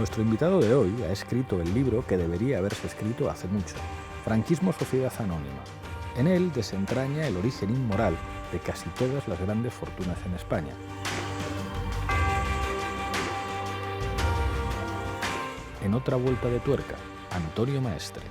Nuestro invitado de hoy ha escrito el libro que debería haberse escrito hace mucho, Franquismo, Sociedad Anónima. En él desentraña el origen inmoral de casi todas las grandes fortunas en España. En otra vuelta de tuerca, Antonio Maestre.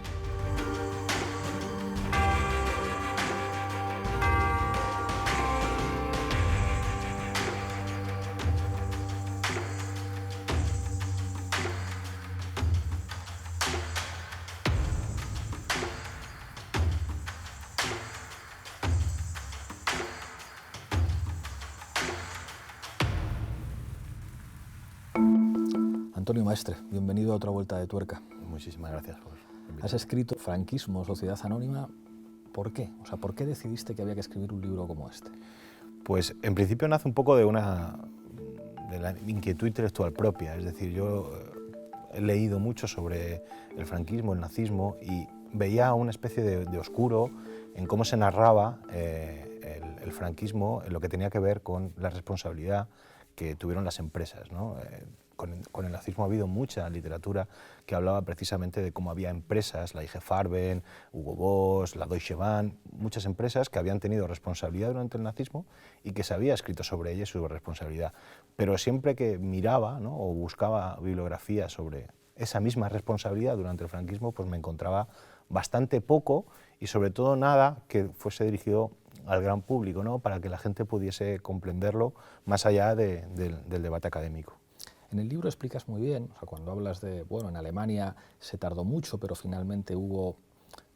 Antonio Maestre, bienvenido a otra vuelta de tuerca. Muchísimas gracias por invitarme. Has escrito Franquismo, Sociedad Anónima. ¿Por qué? O sea, ¿por qué decidiste que había que escribir un libro como este? Pues en principio nace un poco de la inquietud intelectual propia. Es decir, yo he leído mucho sobre el franquismo, el nazismo, y veía una especie de oscuro en cómo se narraba el franquismo en lo que tenía que ver con la responsabilidad que tuvieron las empresas, ¿no? Con el nazismo ha habido mucha literatura que hablaba precisamente de cómo había empresas, la IG Farben, Hugo Boss, la Deutsche Bahn, muchas empresas que habían tenido responsabilidad durante el nazismo y que se había escrito sobre ellas y sobre responsabilidad. Pero siempre que miraba, ¿no?, o buscaba bibliografía sobre esa misma responsabilidad durante el franquismo, pues me encontraba bastante poco y sobre todo nada que fuese dirigido al gran público, ¿no?, para que la gente pudiese comprenderlo más allá del debate académico. En el libro explicas muy bien, o sea, cuando hablas de, bueno, en Alemania se tardó mucho, pero finalmente hubo,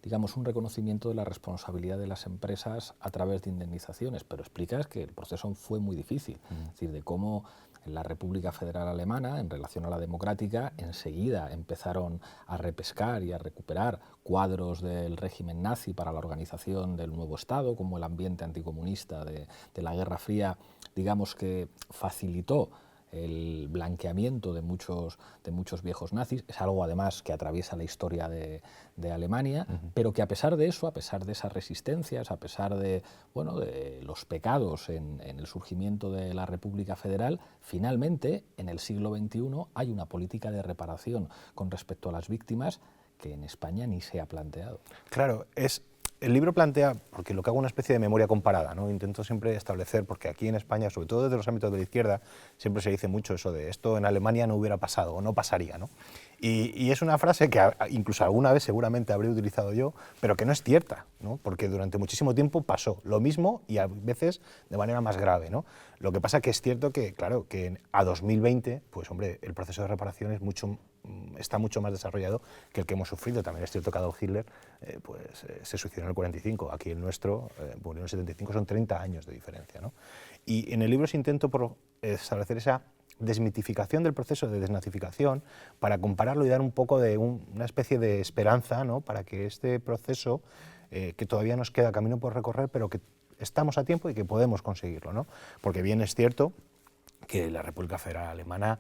digamos, un reconocimiento de la responsabilidad de las empresas a través de indemnizaciones, pero explicas que el proceso fue muy difícil, es decir, de cómo en la República Federal Alemana, en relación a la democrática, enseguida empezaron a repescar y a recuperar cuadros del régimen nazi para la organización del nuevo Estado, como el ambiente anticomunista de la Guerra Fría, digamos que facilitó el blanqueamiento de muchos viejos nazis. Es algo además que atraviesa la historia de Alemania, pero que a pesar de eso, a pesar de esas resistencias, a pesar de, bueno, de los pecados en el surgimiento de la República Federal, finalmente en el siglo XXI hay una política de reparación con respecto a las víctimas que en España ni se ha planteado. Claro, el libro plantea, porque lo que hago es una especie de memoria comparada, ¿no? Intento siempre establecer, porque aquí en España, sobre todo desde los ámbitos de la izquierda, siempre se dice mucho eso de esto en Alemania no hubiera pasado o no pasaría, ¿no? Y es una frase que incluso alguna vez seguramente habré utilizado yo, pero que no es cierta, ¿no? Porque durante muchísimo tiempo pasó lo mismo y a veces de manera más grave, ¿no? Lo que pasa que es cierto que, claro, que a 2020, pues hombre, el proceso de reparación está mucho más desarrollado que el que hemos sufrido. También es cierto que Adolf Hitler se suicidó en el 45, aquí el nuestro murió en el 75, son 30 años de diferencia, ¿no? Y en el libro intento establecer esa desmitificación del proceso de desnazificación para compararlo y dar un poco de una especie de esperanza, ¿no?, para que este proceso, que todavía nos queda camino por recorrer, pero que estamos a tiempo y que podemos conseguirlo, ¿no? Porque bien es cierto que la República Federal Alemana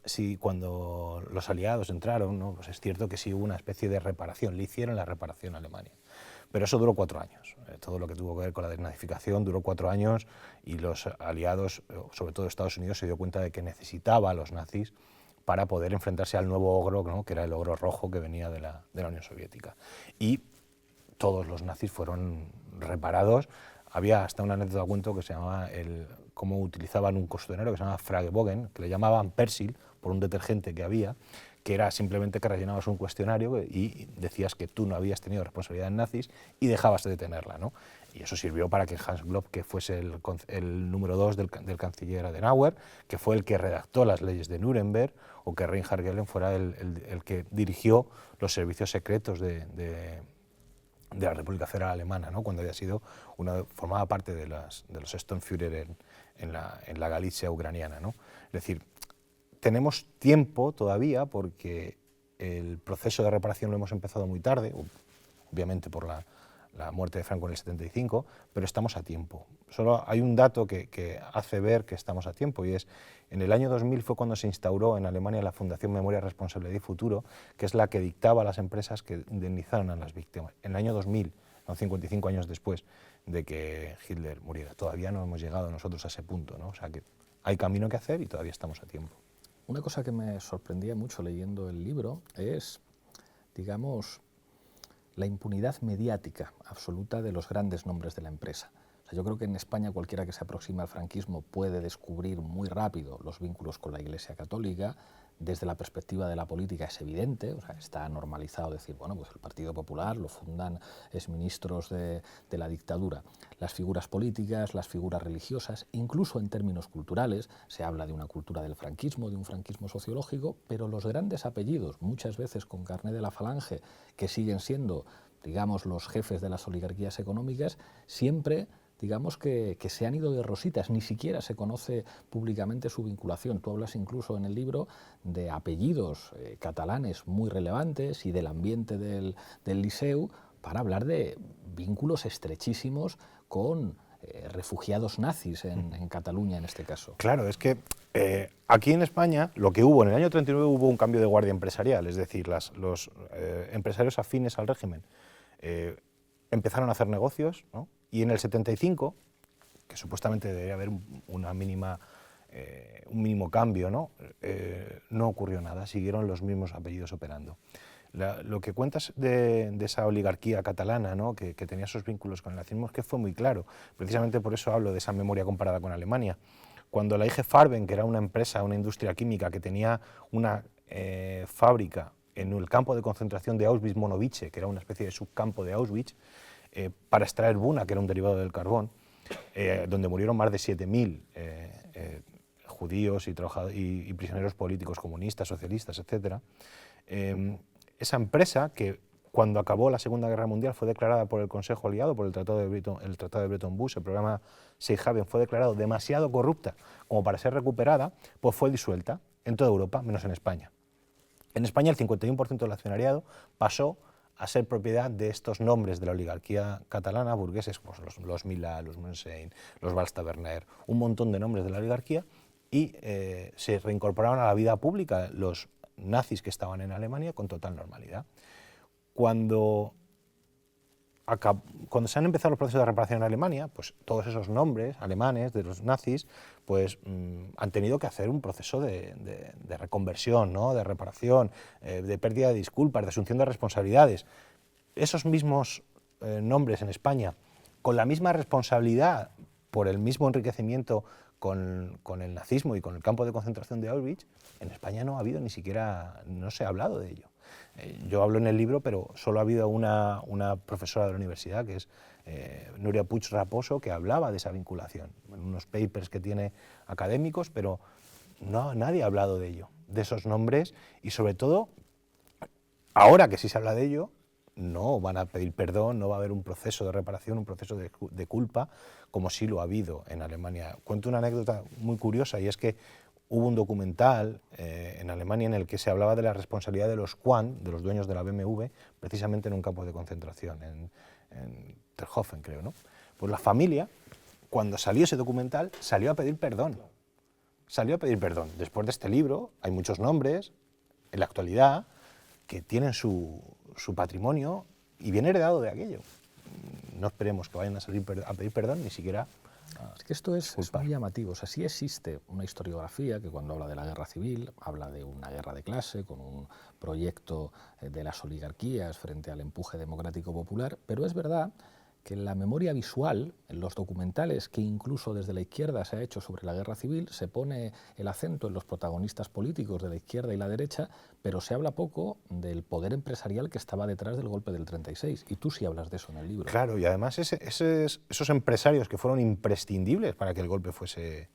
sí, cuando los aliados entraron, ¿no?, pues es cierto que sí hubo una especie de reparación, le hicieron la reparación a Alemania. Pero eso duró 4 años. Todo lo que tuvo que ver con la desnazificación duró 4 años y los aliados, sobre todo Estados Unidos, se dio cuenta de que necesitaba a los nazis para poder enfrentarse al nuevo ogro, ¿no?, que era el ogro rojo que venía de la Unión Soviética. Y todos los nazis fueron reparados. Había hasta una anécdota, cuento, que se llamaba cómo utilizaban un costurero que se llamaba Fragebogen, que le llamaban Persil por un detergente que había, que era simplemente que rellenabas un cuestionario y decías que tú no habías tenido responsabilidad en nazis y dejabas de tenerla, ¿no? Y eso sirvió para que Hans Bloch, que fuese el número 2 del canciller Adenauer, que fue el que redactó las leyes de Nuremberg, o que Reinhard Gehlen fuera el que dirigió los servicios secretos de la República Federal Alemana, ¿no?, cuando había sido formaba parte de los Sturmführer en la Galicia ucraniana, ¿no? Es decir, tenemos tiempo todavía porque el proceso de reparación lo hemos empezado muy tarde, obviamente por la muerte de Franco en el 75, pero estamos a tiempo. Solo hay un dato que hace ver que estamos a tiempo, y es en el año 2000 fue cuando se instauró en Alemania la Fundación Memoria, Responsabilidad y Futuro, que es la que dictaba a las empresas que indemnizaran a las víctimas. En el año 2000, no, 55 años después de que Hitler muriera. Todavía no hemos llegado nosotros a ese punto, ¿no? O sea que hay camino que hacer y todavía estamos a tiempo. una cosa que me sorprendía mucho leyendo el libro es, digamos, la impunidad mediática absoluta de los grandes nombres de la empresa. O sea, yo creo que en España cualquiera que se aproxima al franquismo puede descubrir muy rápido los vínculos con la Iglesia Católica. Desde la perspectiva de la política es evidente, o sea, está normalizado decir, bueno, pues el Partido Popular lo fundan exministros de la dictadura. Las figuras políticas, las figuras religiosas, incluso en términos culturales, se habla de una cultura del franquismo, de un franquismo sociológico, pero los grandes apellidos, muchas veces con carné de la Falange, que siguen siendo, digamos, los jefes de las oligarquías económicas, siempre, digamos, que se han ido de rositas, ni siquiera se conoce públicamente su vinculación. Tú hablas incluso en el libro de apellidos catalanes muy relevantes y del ambiente del Liceu para hablar de vínculos estrechísimos con refugiados nazis en Cataluña en este caso. Claro, es que aquí en España lo que hubo en el año 39 hubo un cambio de guardia empresarial, es decir, los empresarios afines al régimen empezaron a hacer negocios, ¿no? Y en el 75, que supuestamente debería haber un mínimo cambio, ¿no? No ocurrió nada, siguieron los mismos apellidos operando. Lo que cuentas de esa oligarquía catalana, ¿no? que tenía esos vínculos con el nazismo, es que fue muy claro. Precisamente por eso hablo de esa memoria comparada con Alemania. Cuando la IG Farben, que era una empresa, una industria química que tenía una fábrica en el campo de concentración de Auschwitz-Monovice, que era una especie de subcampo de Auschwitz, para extraer buna, que era un derivado del carbón, donde murieron más de 7.000 judíos y prisioneros políticos comunistas, socialistas, etc. Esa empresa, que cuando acabó la Segunda Guerra Mundial fue declarada por el Consejo Aliado, por el Tratado de Bretton Woods, el programa Safe Haven, fue declarado demasiado corrupta como para ser recuperada, pues fue disuelta en toda Europa, menos en España. En España el 51% del accionariado pasó a ser propiedad de estos nombres de la oligarquía catalana, burgueses, pues los Milà, los Montseny, los Valls-Taverner, un montón de nombres de la oligarquía, y se reincorporaron a la vida pública los nazis que estaban en Alemania con total normalidad. Cuando se han empezado los procesos de reparación en Alemania, pues todos esos nombres alemanes de los nazis pues, han tenido que hacer un proceso de reconversión, ¿no? De reparación, de pérdida de disculpas, de asunción de responsabilidades. Esos mismos nombres en España, con la misma responsabilidad por el mismo enriquecimiento con el nazismo y con el campo de concentración de Auschwitz, en España no ha habido ni siquiera, no se ha hablado de ello. Yo hablo en el libro, pero solo ha habido una profesora de la universidad, que es Núria Puig Raposo, que hablaba de esa vinculación, en unos papers que tiene académicos, pero nadie ha hablado de ello, de esos nombres, y sobre todo, ahora que sí se habla de ello, no van a pedir perdón, no va a haber un proceso de reparación, un proceso de culpa, como sí lo ha habido en Alemania. Cuento una anécdota muy curiosa, y es que hubo un documental en Alemania en el que se hablaba de la responsabilidad de los Quandt, de los dueños de la BMW, precisamente en un campo de concentración, en Terhofen, creo, ¿no? Pues la familia, cuando salió ese documental, salió a pedir perdón. Salió a pedir perdón. Después de este libro hay muchos nombres, en la actualidad, que tienen su patrimonio y viene heredado de aquello. No esperemos que vayan a salir a pedir perdón, ni siquiera. Es que esto es muy llamativo. O sea, sí existe una historiografía que cuando habla de la guerra civil, habla de una guerra de clase, con un proyecto de las oligarquías frente al empuje democrático popular, pero es verdad que en la memoria visual, en los documentales que incluso desde la izquierda se ha hecho sobre la guerra civil, se pone el acento en los protagonistas políticos de la izquierda y la derecha, pero se habla poco del poder empresarial que estaba detrás del golpe del 36. Y tú sí hablas de eso en el libro. Claro, y además esos empresarios que fueron imprescindibles para que el golpe fuese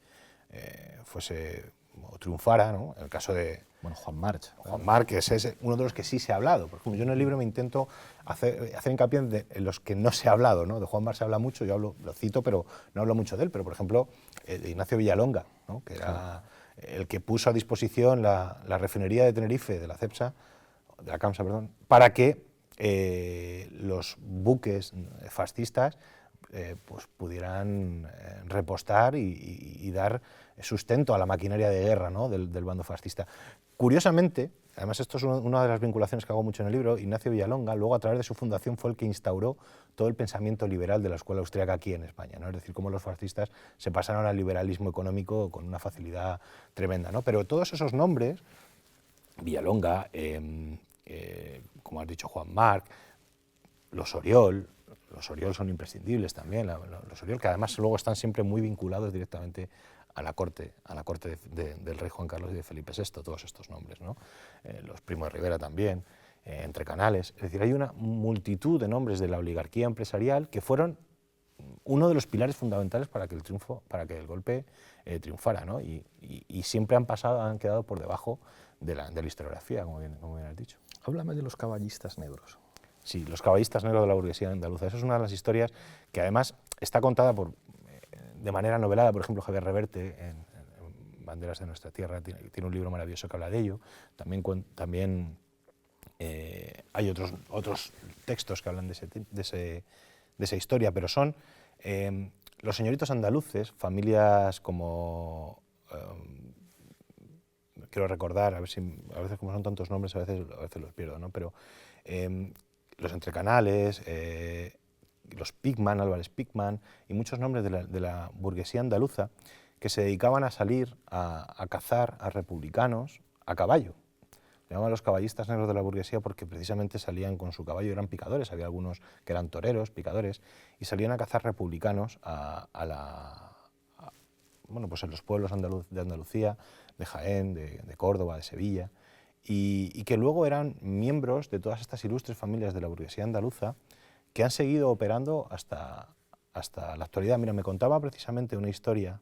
o triunfara, ¿no? En el caso de Juan March. Juan March, que es uno de los que sí se ha hablado. Por ejemplo, yo en el libro me intento hacer hincapié en los que no se ha hablado, ¿no? De Juan March se habla mucho, yo lo cito, pero no hablo mucho de él. Pero, por ejemplo, de Ignacio Villalonga, ¿no? Que era el que puso a disposición la refinería de Tenerife, de la CEPSA, de la CAMSA, perdón, para que los buques fascistas pues pudieran repostar y dar sustento a la maquinaria de guerra, ¿no? del bando fascista. Curiosamente, Además, esto es una de las vinculaciones que hago mucho en el libro. Ignacio Villalonga, luego a través de su fundación, fue el que instauró todo el pensamiento liberal de la escuela austríaca aquí en España, ¿no? Es decir, cómo los fascistas se pasaron al liberalismo económico con una facilidad tremenda, ¿no? Pero todos esos nombres, Villalonga, como has dicho, Juan Marc, los Oriol son imprescindibles también, los Oriol, que además luego están siempre muy vinculados directamente a la corte del rey Juan Carlos y de Felipe VI, todos estos nombres, ¿no? Los Primo de Rivera también, Entre Canales, es decir, hay una multitud de nombres de la oligarquía empresarial que fueron uno de los pilares fundamentales para que el golpe triunfara, ¿no? Y siempre han quedado por debajo de la historiografía, como bien has dicho. Háblame de los caballistas negros. Sí, los caballistas negros de la burguesía andaluza. Esa es una de las historias que además está contada de manera novelada. Por ejemplo, Javier Reverte, en Banderas de nuestra tierra, tiene un libro maravilloso que habla de ello. También hay otros textos que hablan de esa historia, pero son los señoritos andaluces, familias como... quiero recordar, a veces como son tantos nombres, a veces los pierdo, ¿no? Pero los Entre Canales, los Pigman, Álvarez Pigman, y muchos nombres de la burguesía andaluza que se dedicaban a salir a cazar a republicanos a caballo. Le llamaban los caballistas negros de la burguesía porque precisamente salían con su caballo, eran picadores, había algunos que eran toreros, picadores, y salían a cazar republicanos pues en los pueblos de Andalucía, de Jaén, de Córdoba, de Sevilla, y que luego eran miembros de todas estas ilustres familias de la burguesía andaluza que han seguido operando hasta la actualidad. Mira, me contaba precisamente una historia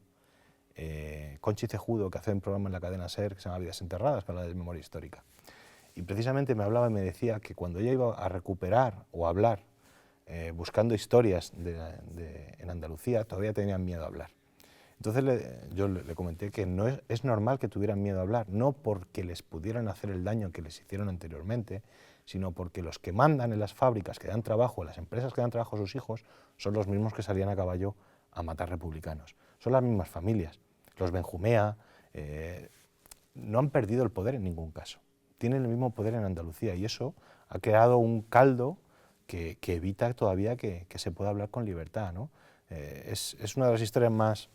Conchi Cejudo, que hace un programa en la cadena SER que se llama Vidas Enterradas, que habla de memoria histórica. Y precisamente me hablaba y me decía que cuando ella iba a recuperar o a hablar, buscando historias en Andalucía, todavía tenían miedo a hablar. Entonces yo le comenté que no es normal que tuvieran miedo a hablar, no porque les pudieran hacer el daño que les hicieron anteriormente, sino porque los que mandan en las fábricas que dan trabajo, en las empresas que dan trabajo a sus hijos, son los mismos que salían a caballo a matar republicanos. Son las mismas familias. Los Benjumea no han perdido el poder en ningún caso. Tienen el mismo poder en Andalucía y eso ha creado un caldo que evita todavía que se pueda hablar con libertad, ¿no? Es una de las historias más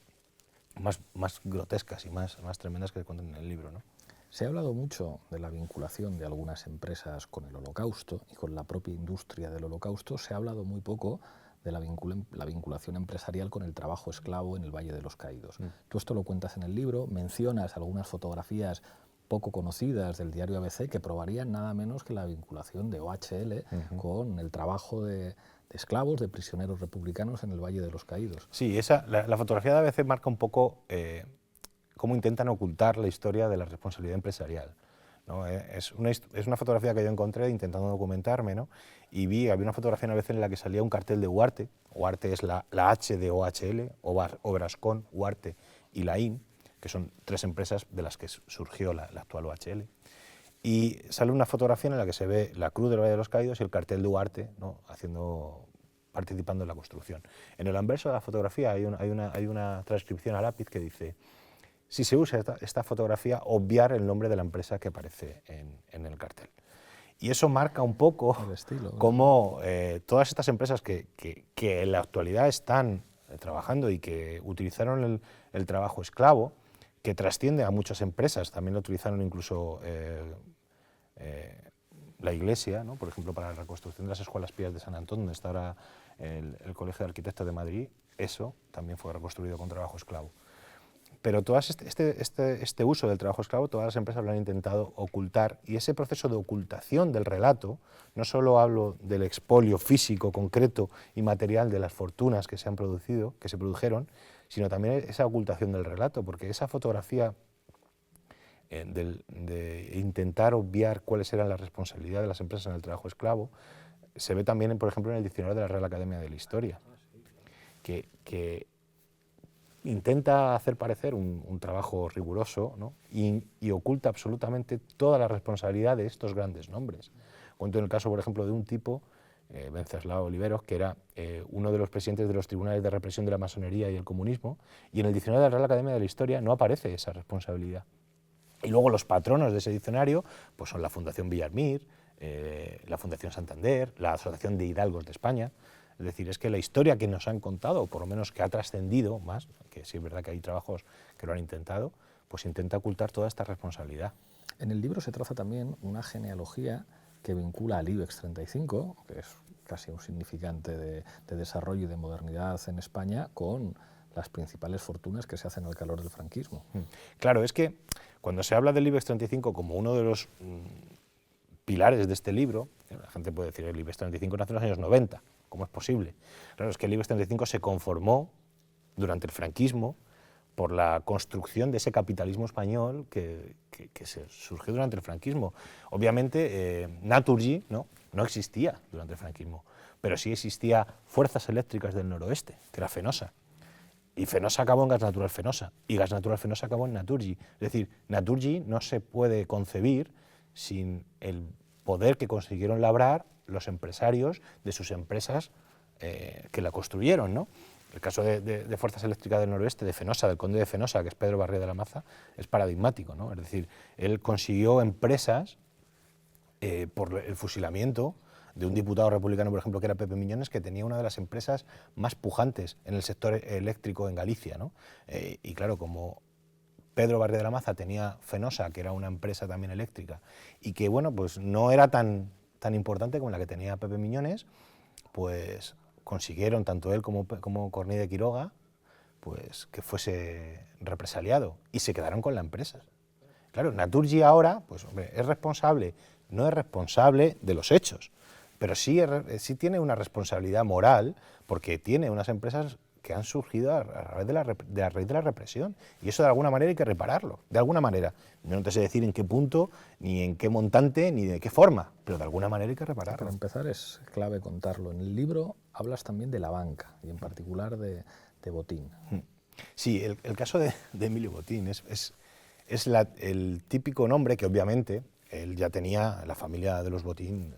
grotescas y más tremendas que se cuentan en el libro, ¿no? Se ha hablado mucho de la vinculación de algunas empresas con el Holocausto y con la propia industria del Holocausto. Se ha hablado muy poco de la vinculación empresarial con el trabajo esclavo en el Valle de los Caídos. Tú esto lo cuentas en el libro, mencionas algunas fotografías poco conocidas del diario ABC que probarían nada menos que la vinculación de OHL con el trabajo de esclavos, de prisioneros republicanos en el Valle de los Caídos. Sí, la fotografía de ABC marca un poco cómo intentan ocultar la historia de la responsabilidad empresarial, ¿no? Es una fotografía que yo encontré intentando documentarme, ¿no? Y había una fotografía una vez en la que salía un cartel de Huarte. Huarte es la H de OHL, Obrascon, Huarte y la IN, que son tres empresas de las que surgió la actual OHL. Y sale una fotografía en la que se ve la cruz del Valle de los Caídos y el cartel de Huarte, ¿no? Participando en la construcción. En el anverso de la fotografía hay una transcripción a lápiz que dice: si se usa esta fotografía, obviar el nombre de la empresa que aparece en el cartel. Y eso marca un poco cómo todas estas empresas que en la actualidad están trabajando y que utilizaron el trabajo esclavo, que trasciende a muchas empresas, también lo utilizaron incluso la Iglesia, ¿no? Por ejemplo, para la reconstrucción de las escuelas pías de San Antón, donde está ahora el Colegio de Arquitectos de Madrid, eso también fue reconstruido con trabajo esclavo. Pero todo este uso del trabajo esclavo, todas las empresas lo han intentado ocultar, y ese proceso de ocultación del relato, no solo hablo del expolio físico, concreto y material de las fortunas que se produjeron, sino también esa ocultación del relato, porque esa fotografía de intentar obviar cuáles eran las responsabilidades de las empresas en el trabajo esclavo, se ve también, por ejemplo, en el diccionario de la Real Academia de la Historia, que intenta hacer parecer un trabajo riguroso, ¿no? y oculta absolutamente toda la responsabilidad de estos grandes nombres. Cuento en el caso, por ejemplo, de un tipo, Venceslao Oliveros, que era uno de los presidentes de los tribunales de represión de la masonería y el comunismo, y en el diccionario de la Real Academia de la Historia no aparece esa responsabilidad. Y luego los patronos de ese diccionario pues son la Fundación Villarmir, la Fundación Santander, la Asociación de Hidalgos de España. Es decir, es que la historia que nos han contado, o por lo menos que ha trascendido más, que sí es verdad que hay trabajos que lo han intentado, pues intenta ocultar toda esta responsabilidad. En el libro se traza también una genealogía que vincula al IBEX 35, que es casi un significante de desarrollo y de modernidad en España, con las principales fortunas que se hacen al calor del franquismo. Claro, es que cuando se habla del IBEX 35 como uno de los pilares de este libro, la gente puede decir el IBEX 35 nació en los años 90, ¿cómo es posible? Claro, es que el IBEX 35 se conformó durante el franquismo por la construcción de ese capitalismo español que surgió durante el franquismo. Obviamente, Naturgy no existía durante el franquismo, pero sí existía Fuerzas Eléctricas del Noroeste, que era Fenosa. Y Fenosa acabó en Gas Natural Fenosa, y Gas Natural Fenosa acabó en Naturgy. Es decir, Naturgy no se puede concebir sin el poder que consiguieron labrar los empresarios de sus empresas que la construyeron, ¿no? El caso de Fuerzas Eléctricas del Noroeste, de Fenosa, del conde de Fenosa, que es Pedro Barrié de la Maza, es paradigmático, ¿no? Es decir, él consiguió empresas por el fusilamiento de un diputado republicano, por ejemplo, que era Pepe Miñones, que tenía una de las empresas más pujantes en el sector eléctrico en Galicia, ¿no? Y claro, como Pedro Barrié de la Maza tenía Fenosa, que era una empresa también eléctrica, y que bueno, pues no era tan importante como la que tenía Pepe Miñones, pues consiguieron, tanto él como Corney de Quiroga, pues que fuese represaliado, y se quedaron con la empresa. Claro, Naturgy ahora, pues hombre, es responsable, no es responsable de los hechos, pero sí tiene una responsabilidad moral, porque tiene unas empresas que han surgido a raíz de la represión, y eso de alguna manera hay que repararlo, de alguna manera. Yo no te sé decir en qué punto, ni en qué montante, ni de qué forma, pero de alguna manera hay que repararlo. Para empezar es clave contarlo. En el libro hablas también de la banca, y en particular de Botín. Sí, el caso de Emilio Botín es el típico nombre que obviamente él ya tenía, la familia de los Botín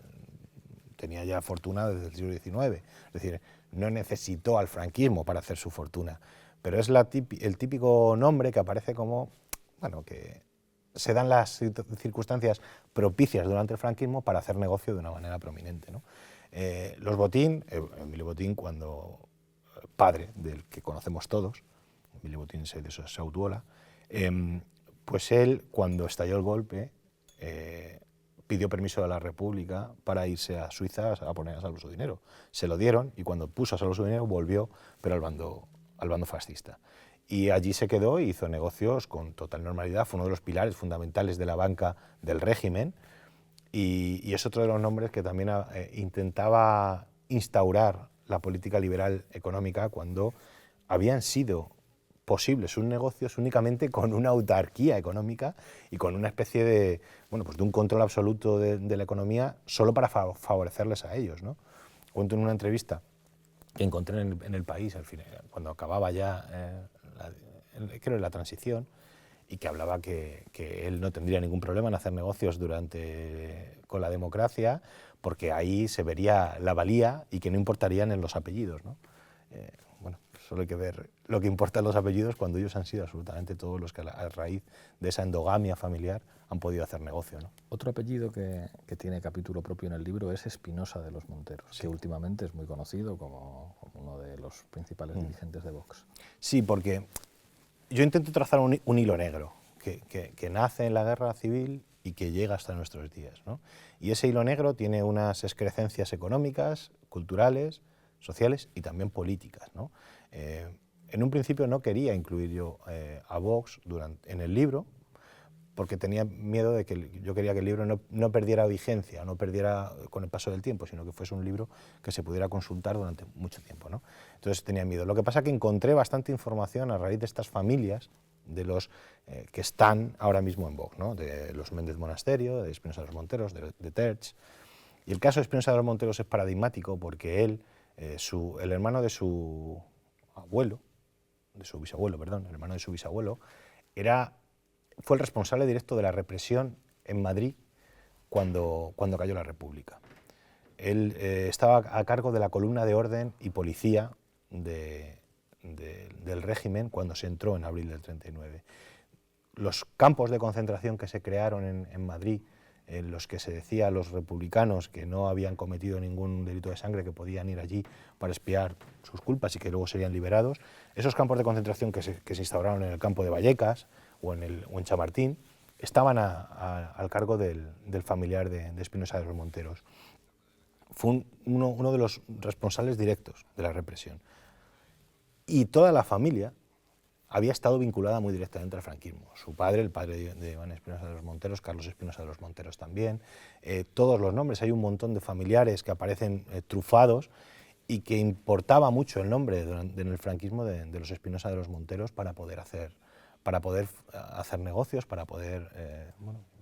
tenía ya fortuna desde el siglo XIX, es decir, no necesitó al franquismo para hacer su fortuna, pero es el típico nombre que aparece como, bueno, que se dan las circunstancias propicias durante el franquismo para hacer negocio de una manera prominente, ¿no? Los Botín, Emilio Botín, cuando padre del que conocemos todos, Emilio Botín de Sautuola, pues él, cuando estalló el golpe, pidió permiso a la República para irse a Suiza a poner a salvo su dinero. Se lo dieron y cuando puso a salvo su dinero volvió, pero al bando fascista. Y allí se quedó y hizo negocios con total normalidad, fue uno de los pilares fundamentales de la banca del régimen y es otro de los nombres que también intentaba instaurar la política liberal económica cuando habían sido posibles sus negocios únicamente con una autarquía económica y con una especie de, bueno, pues de un control absoluto de la economía solo para favorecerles a ellos, ¿no? Cuento en una entrevista que encontré en el País, al final, cuando acababa ya creo la transición, y que hablaba que él no tendría ningún problema en hacer negocios con la democracia, porque ahí se vería la valía y que no importarían en los apellidos, ¿no? Bueno, solo hay que ver lo que importan los apellidos cuando ellos han sido absolutamente todos los que a raíz de esa endogamia familiar han podido hacer negocio, ¿no? Otro apellido que tiene capítulo propio en el libro es Espinosa de los Monteros, Sí. que últimamente es muy conocido como uno de los principales dirigentes de Vox. Sí, porque yo intento trazar un hilo negro que nace en la guerra civil y que llega hasta nuestros días, ¿no? Y ese hilo negro tiene unas excrecencias económicas, culturales, sociales y también políticas, ¿no? En un principio no quería incluir yo a Vox en el libro, porque tenía miedo de que yo quería que el libro no perdiera vigencia, no perdiera con el paso del tiempo, sino que fuese un libro que se pudiera consultar durante mucho tiempo, ¿no? Entonces tenía miedo. Lo que pasa es que encontré bastante información a raíz de estas familias, de los que están ahora mismo en Vox, ¿no? De los Méndez Monasterio, de Espinosa de los Monteros, de Terch. Y el caso de Espinosa de los Monteros es paradigmático porque él, el hermano de su abuelo, el hermano de su bisabuelo, fue el responsable directo de la represión en Madrid cuando cayó la República. Él estaba a cargo de la columna de orden y policía del régimen cuando se entró en abril del 39. los campos de concentración que se crearon en Madrid, en los que se decía a los republicanos que no habían cometido ningún delito de sangre, que podían ir allí para expiar sus culpas y que luego serían liberados, esos campos de concentración que se instauraron en el campo de Vallecas o en Chamartín, estaban al cargo del familiar de Espinosa de los Monteros. Fue uno de los responsables directos de la represión. Y toda la familia había estado vinculada muy directamente al franquismo. Su padre, el padre de Iván Espinosa de los Monteros, Carlos Espinosa de los Monteros también. Todos los nombres, hay un montón de familiares que aparecen trufados, y que importaba mucho el nombre en el franquismo de los Espinosa de los Monteros para poder hacer negocios, para poder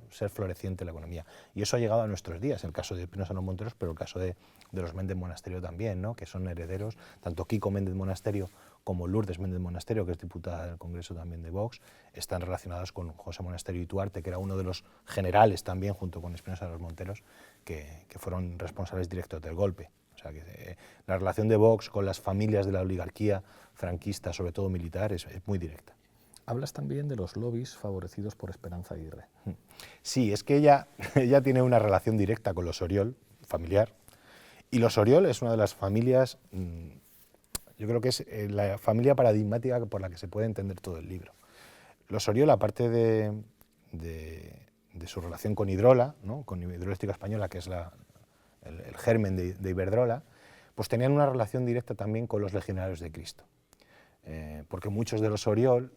ser floreciente la economía. Y eso ha llegado a nuestros días, el caso de Espinosa de los Monteros, pero el caso de los Méndez Monasterio también, ¿no? Que son herederos, tanto Kiko Méndez Monasterio como Lourdes Méndez Monasterio, que es diputada del Congreso también de Vox, están relacionados con José Monasterio y Tuarte, que era uno de los generales también, junto con Espinosa de los Monteros, que fueron responsables directos del golpe. O sea que la relación de Vox con las familias de la oligarquía franquista, sobre todo militar, es muy directa. Hablas también de los lobbies favorecidos por Esperanza Aguirre. Sí, es que ella tiene una relación directa con los Oriol, familiar, y los Oriol es una de las familias, yo creo que es la familia paradigmática por la que se puede entender todo el libro. Los Oriol, aparte de su relación con Hidrola, ¿no? Con Hidroeléctrica Española, que es el germen de Iberdrola, pues tenían una relación directa también con los Legionarios de Cristo. Porque muchos de los Oriol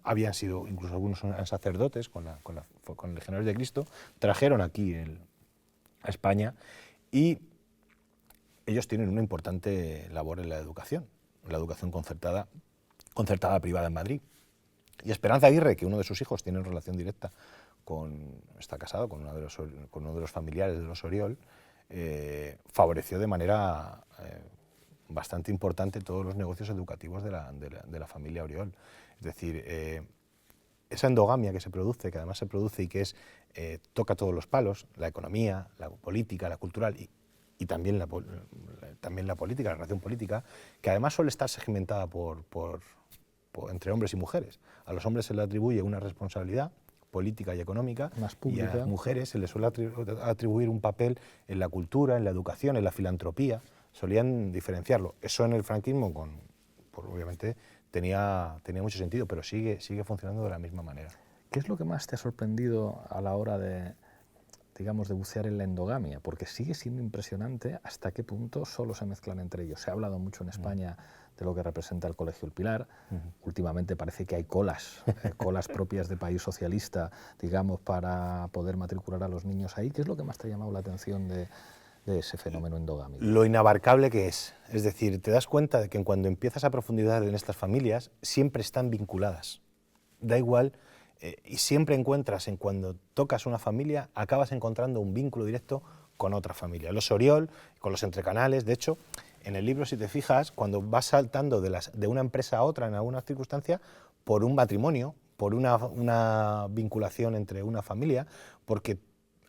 habían sido, incluso algunos eran sacerdotes con Legionarios de Cristo, trajeron aquí a España, y ellos tienen una importante labor en la educación concertada privada en Madrid. Y Esperanza Aguirre, que uno de sus hijos tiene relación directa está casado con uno de los familiares de los Oriol, favoreció de manera bastante importante todos los negocios educativos de la familia Oriol. Es decir, esa endogamia que se produce, que además se produce y que toca todos los palos, la economía, la política, la cultural y también la política, la relación política, que además suele estar segmentada entre hombres y mujeres. A los hombres se le atribuye una responsabilidad política y económica, más pública, y a las mujeres se les suele atribuir un papel en la cultura, en la educación, en la filantropía. Solían diferenciarlo. Eso en el franquismo, obviamente, tenía mucho sentido, pero sigue funcionando de la misma manera. ¿Qué es lo que más te ha sorprendido a la hora de bucear en la endogamia? Porque sigue siendo impresionante hasta qué punto solo se mezclan entre ellos. Se ha hablado mucho en España de lo que representa el Colegio El Pilar. Últimamente parece que hay colas propias de país socialista, para poder matricular a los niños ahí. ¿Qué es lo que más te ha llamado la atención de ese fenómeno endogámico? Lo inabarcable que es. Es decir, te das cuenta de que cuando empiezas a profundizar en estas familias, siempre están vinculadas. Da igual, y siempre encuentras, cuando tocas una familia, acabas encontrando un vínculo directo con otra familia. Los Oriol, con los entrecanales. De hecho, en el libro, si te fijas, cuando vas saltando de una empresa a otra en alguna circunstancia, por un matrimonio, por una vinculación entre una familia, porque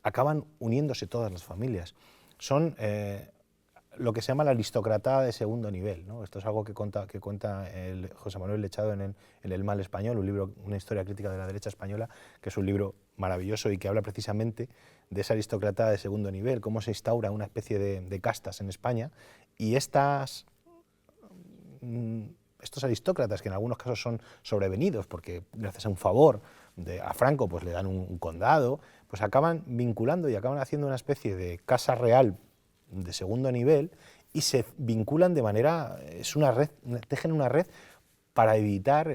acaban uniéndose todas las familias. Son lo que se llama la aristocratada de segundo nivel, ¿no? Esto es algo que cuenta José Manuel Lechado en El mal español, una historia crítica de la derecha española, que es un libro maravilloso y que habla precisamente de esa aristocratada de segundo nivel, cómo se instaura una especie de castas en España, y estos aristócratas, que en algunos casos son sobrevenidos porque gracias a un favor a Franco pues le dan un condado, pues acaban vinculando y acaban haciendo una especie de casa real de segundo nivel, y se vinculan de manera, es una red, tejen una red para evitar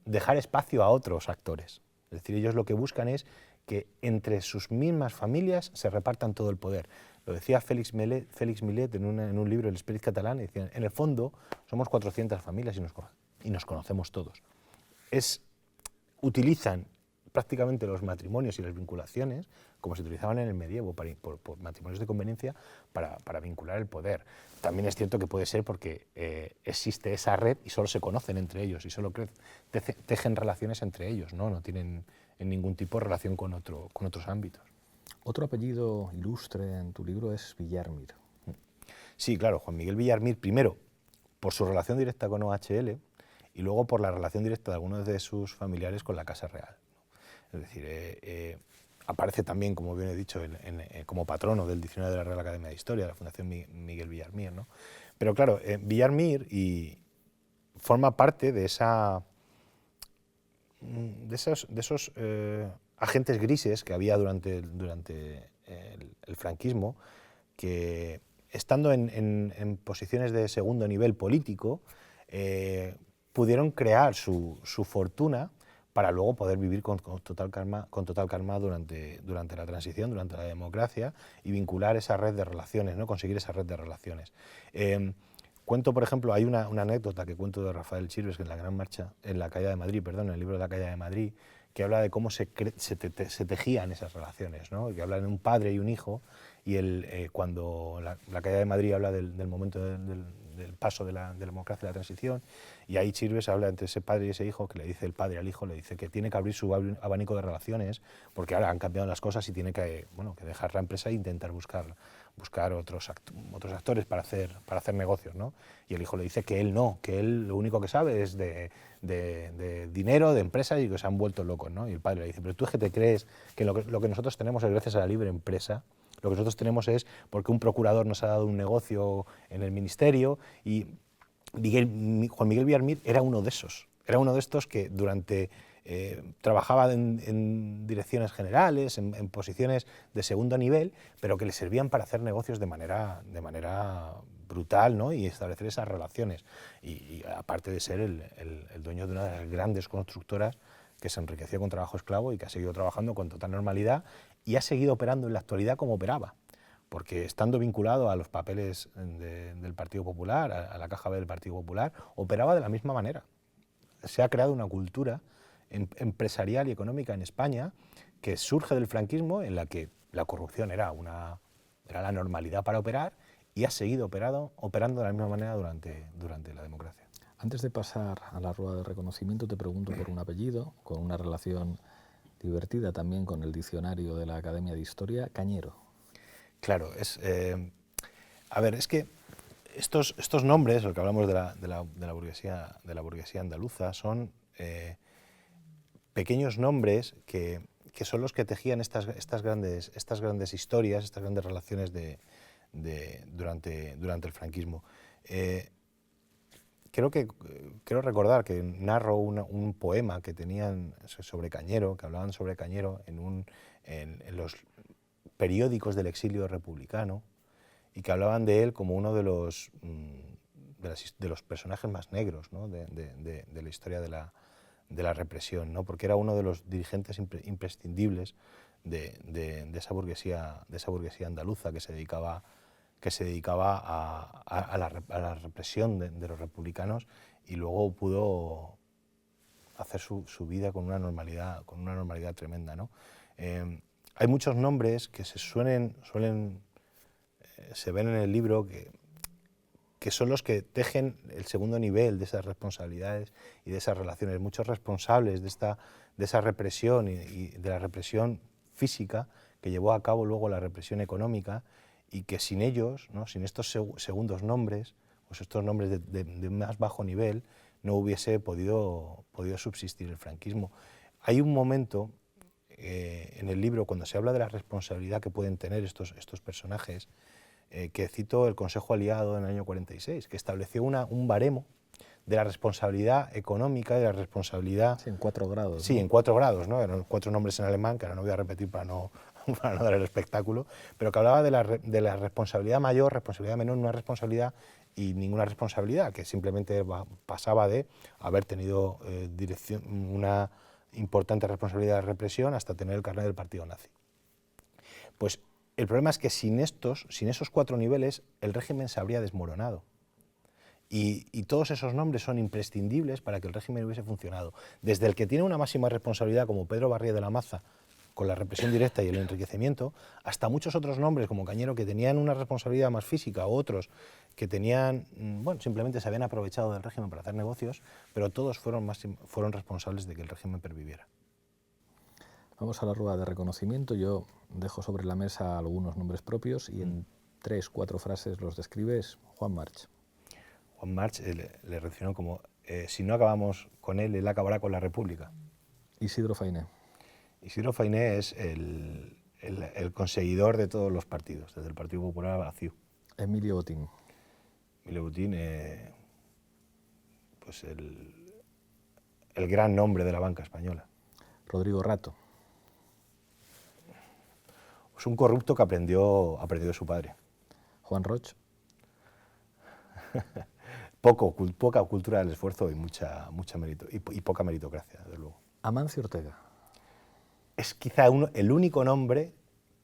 dejar espacio a otros actores. Es decir, ellos lo que buscan es que entre sus mismas familias se repartan todo el poder. Lo decía Félix Millet en un libro, El Esperit catalán, y decían, en el fondo somos 400 familias y nos conocemos todos. Utilizan prácticamente los matrimonios y las vinculaciones como se utilizaban en el medievo, por matrimonios de conveniencia, para vincular el poder. También es cierto que puede ser porque existe esa red y solo se conocen entre ellos y solo tejen relaciones entre ellos, no tienen en ningún tipo de relación con otros ámbitos. Otro apellido ilustre en tu libro es Villarmir. Sí, claro, Juan Miguel Villarmir, primero por su relación directa con OHL, y luego por la relación directa de algunos de sus familiares con la Casa Real, ¿no? Es decir, aparece también, como bien he dicho, como patrono del Diccionario de la Real Academia de Historia, de la Fundación Miguel Villarmir, ¿no? Pero claro, Villarmir forma parte de esos agentes grises que había durante el franquismo, que estando en posiciones de segundo nivel político, pudieron crear su fortuna para luego poder vivir con total calma durante la transición, durante la democracia, y vincular esa red de relaciones, ¿no? Conseguir esa red de relaciones. Cuento, por ejemplo, hay una anécdota que cuento de Rafael Chirves, que en la Gran Marcha, en la Caída de Madrid, perdón, en el libro de la Caída de Madrid, que habla de cómo se tejían esas relaciones, ¿no? Que habla de un padre y un hijo, y cuando la Caída de Madrid habla del momento del paso de la democracia y la transición, y ahí Chirves habla entre ese padre y ese hijo, que le dice el padre al hijo, le dice que tiene que abrir su abanico de relaciones, porque ahora han cambiado las cosas y tiene que dejar la empresa e intentar buscar otros actores para hacer negocios, ¿no? Y el hijo le dice que él no, que él lo único que sabe es de dinero, de empresas, y que se han vuelto locos, ¿no? Y el padre le dice, pero tú es que te crees que lo que nosotros tenemos es gracias a la libre empresa. Lo que nosotros tenemos es porque un procurador nos ha dado un negocio en el ministerio, y Juan Miguel Villarmir era uno de esos. Era uno de estos que trabajaba en direcciones generales, en posiciones de segundo nivel, pero que le servían para hacer negocios de manera brutal, ¿no? Y establecer esas relaciones. Y aparte de ser el dueño de una de las grandes constructoras que se enriqueció con trabajo esclavo y que ha seguido trabajando con total normalidad y ha seguido operando en la actualidad como operaba. Porque estando vinculado a los papeles del Partido Popular, a la caja B del Partido Popular, operaba de la misma manera. Se ha creado una cultura empresarial y económica en España que surge del franquismo, en la que la corrupción era la normalidad para operar, y ha seguido operando de la misma manera durante la democracia. Antes de pasar a la rueda de reconocimiento, te pregunto por un apellido, con una relación divertida también con el diccionario de la Academia de Historia, Cañero. Claro, es que estos nombres, lo que hablamos de la burguesía andaluza, son pequeños nombres que son los que tejían estas grandes historias, estas grandes relaciones durante el franquismo. Quiero recordar que narro un poema que tenían sobre Cañero, que hablaban sobre Cañero en los periódicos del exilio republicano, y que hablaban de él como uno de los personajes más negros, ¿no? de la historia de la represión, ¿no? Porque era uno de los dirigentes imprescindibles de esa burguesía andaluza que se dedicaba a la represión de los republicanos, y luego pudo hacer su vida con una normalidad tremenda, ¿no? Hay muchos nombres que se ven en el libro que son los que tejen el segundo nivel de esas responsabilidades y de esas relaciones. Muchos responsables de esa represión y de la represión física que llevó a cabo luego la represión económica, y que sin ellos, ¿no? Sin estos segundos nombres, o estos nombres de más bajo nivel, no hubiese podido subsistir el franquismo. Hay un momento en el libro, cuando se habla de la responsabilidad que pueden tener estos personajes, que cito el Consejo Aliado en el año 46, que estableció un baremo de la responsabilidad económica y de la responsabilidad... Sí, en 4 grados. Sí, ¿no? En 4 grados, ¿no? Eran 4 nombres en alemán, que ahora no voy a repetir para no dar el espectáculo, pero que hablaba de la responsabilidad mayor, responsabilidad menor, una responsabilidad y ninguna responsabilidad, que simplemente pasaba de haber tenido una importante responsabilidad de represión hasta tener el carnet del partido nazi. Pues el problema es que sin esos 4 niveles, el régimen se habría desmoronado. Y todos esos nombres son imprescindibles para que el régimen hubiese funcionado. Desde el que tiene una máxima responsabilidad, como Pedro Barrié de la Maza, con la represión directa y el enriquecimiento, hasta muchos otros nombres, como Cañero, que tenían una responsabilidad más física, o otros que simplemente se habían aprovechado del régimen para hacer negocios, pero todos fueron responsables de que el régimen perviviera. Vamos a la rueda de reconocimiento. Yo dejo sobre la mesa algunos nombres propios y en 3 o 4 frases los describes. Juan March. Juan March le relacionó como si no acabamos con él acabará con la República. Isidro Fainé. Isidro Fainé es el conseguidor de todos los partidos, desde el Partido Popular a CiU. Emilio Botín. Emilio Botín, pues el gran nombre de la banca española. Rodrigo Rato. Es un corrupto que aprendió de su padre. Juan Roch. Poca cultura del esfuerzo y mucha mérito, y poca meritocracia, desde luego. Amancio Ortega. Es quizá el único nombre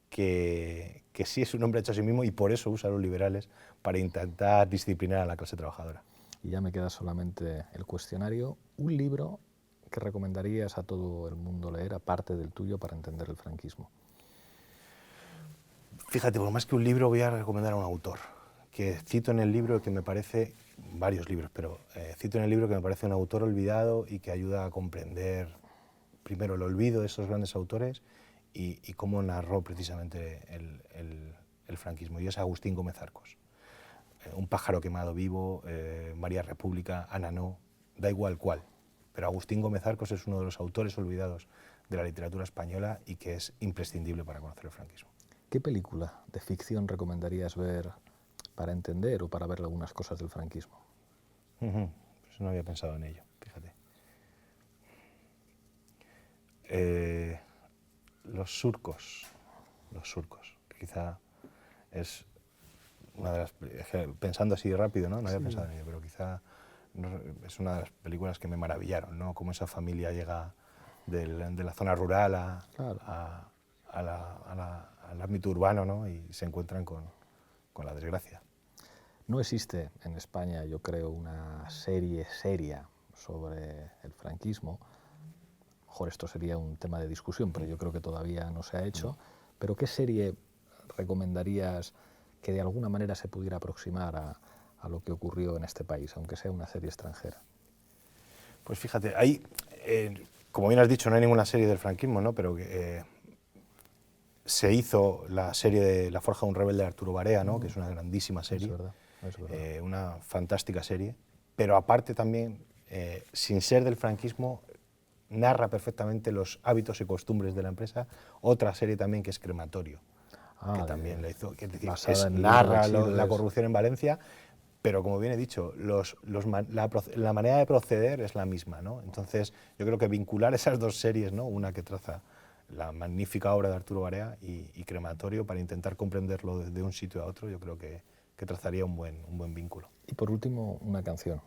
que sí es un nombre hecho a sí mismo y por eso usa a los liberales para intentar disciplinar a la clase trabajadora. Y ya me queda solamente el cuestionario. Un libro que recomendarías a todo el mundo leer, aparte del tuyo, para entender el franquismo. Fíjate, por más que un libro voy a recomendar a un autor, que cito en el libro que me parece, varios libros, pero cito en el libro que me parece un autor olvidado y que ayuda a comprender primero el olvido de esos grandes autores y cómo narró precisamente el franquismo, y es Agustín Gómez Arcos. Un pájaro quemado vivo, María República, Ananó, da igual cuál, pero Agustín Gómez Arcos es uno de los autores olvidados de la literatura española y que es imprescindible para conocer el franquismo. ¿Qué película de ficción recomendarías ver para entender o para ver algunas cosas del franquismo? Pues no había pensado en ello, fíjate. Los surcos, quizá es una de las, pensando así rápido, ¿no? No había pensado en ello, pero quizá es una de las películas que me maravillaron, ¿no? Cómo esa familia llega de la zona rural al ámbito urbano, ¿no? Y se encuentran con la desgracia. No existe en España, yo creo, una serie seria sobre el franquismo. Mejor esto sería un tema de discusión, pero yo creo que todavía no se ha hecho. Pero ¿qué serie recomendarías que de alguna manera se pudiera aproximar a lo que ocurrió en este país, aunque sea una serie extranjera? Pues fíjate, ahí, como bien has dicho, no hay ninguna serie del franquismo, ¿no? Pero se hizo la serie de La forja de un rebelde de Arturo Barea, ¿no? Que es una grandísima serie, es verdad. Una fantástica serie, pero aparte también, sin ser del franquismo, narra perfectamente los hábitos y costumbres de la empresa. Otra serie también que es Crematorio, que también la hizo, que es decir, narra la corrupción en Valencia, pero como bien he dicho, la manera de proceder es la misma, ¿no? Entonces yo creo que vincular esas dos series, ¿no? Una que traza la magnífica obra de Arturo Barea y Crematorio, para intentar comprenderlo de un sitio a otro, yo creo que trazaría un buen vínculo. Y por último, una canción.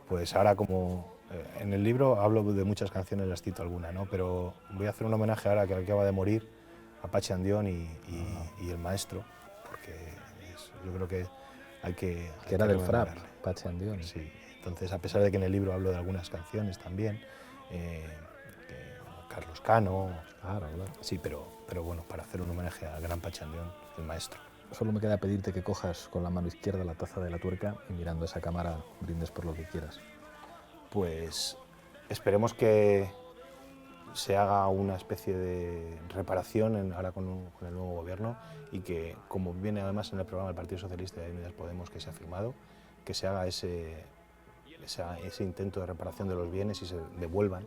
Pues ahora, como en el libro hablo de muchas canciones, las cito alguna, ¿no? Pero voy a hacer un homenaje ahora que acaba de morir a Pachi Andión y el maestro, porque yo creo que hay que era del FRAP, Pachi Andión. Sí, entonces a pesar de que en el libro hablo de algunas canciones también, Carlos Cano, claro. Sí, pero bueno, para hacer un homenaje al gran Pachi Andión, el maestro. Solo me queda pedirte que cojas con la mano izquierda la taza de la tuerca y mirando esa cámara brindes por lo que quieras. Pues esperemos que se haga una especie de reparación ahora con el nuevo gobierno, y que, como viene además en el programa del Partido Socialista y de Unidas Podemos que se ha firmado, que se haga ese intento de reparación de los bienes y se devuelvan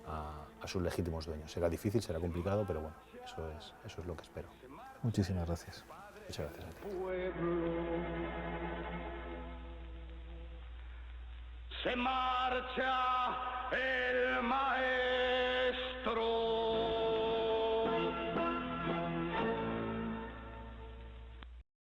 a sus legítimos dueños. Será difícil, será complicado, pero bueno, eso es lo que espero. Muchísimas gracias. Muchas gracias a ti. Se marcha el maestro.